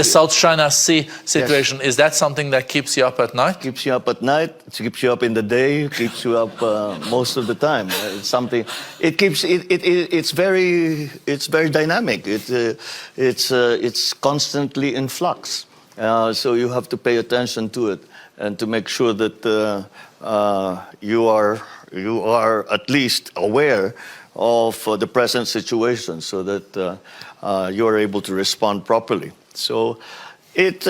The South China Sea situation, yes. Is that something that keeps you up at night? Keeps you up at night, it keeps you up in the day, it keeps you up most of the time. It's something, it's very dynamic. It's constantly in flux. So you have to pay attention to it and to make sure that you are at least aware of the present situation, so that you are able to respond properly. So it's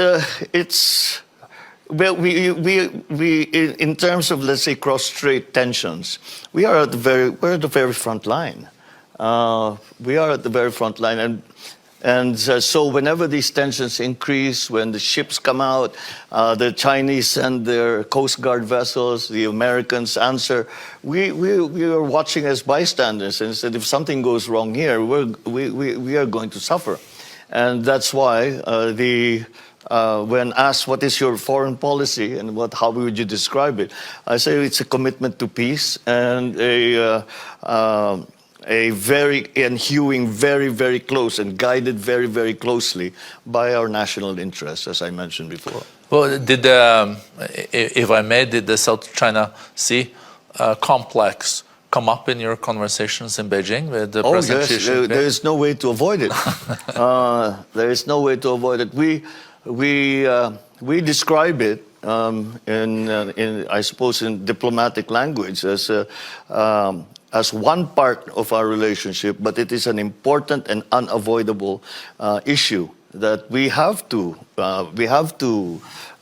well, we in terms of, let's say, cross-strait tensions, we're at the very front line. We are at the very front line, and so whenever these tensions increase, when the ships come out, the Chinese send their Coast Guard vessels, the Americans answer, we are watching as bystanders, and said if something goes wrong here, we are going to suffer. And that's why when asked what is your foreign policy and how would you describe it, I say it's a commitment to peace and hewing very close and guided very closely by our national interests, as I mentioned before. Well, if I may, did the South China Sea complex come up in your conversations in Beijing with the President Xi Jinping? There is no way to avoid it. There is no way to avoid it. We describe it I suppose in diplomatic language as one part of our relationship, but it is an important and unavoidable issue that we have to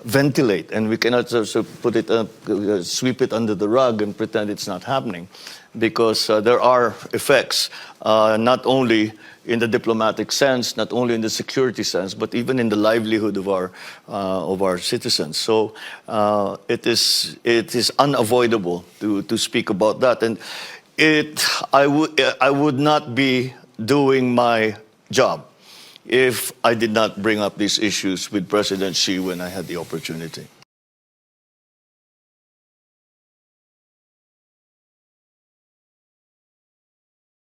ventilate, and we cannot sweep it under the rug and pretend it's not happening, because there are effects not only in the diplomatic sense, not only in the security sense, but even in the livelihood of our citizens. So it is unavoidable to speak about that, and I would not be doing my job if I did not bring up these issues with President Xi when I had the opportunity.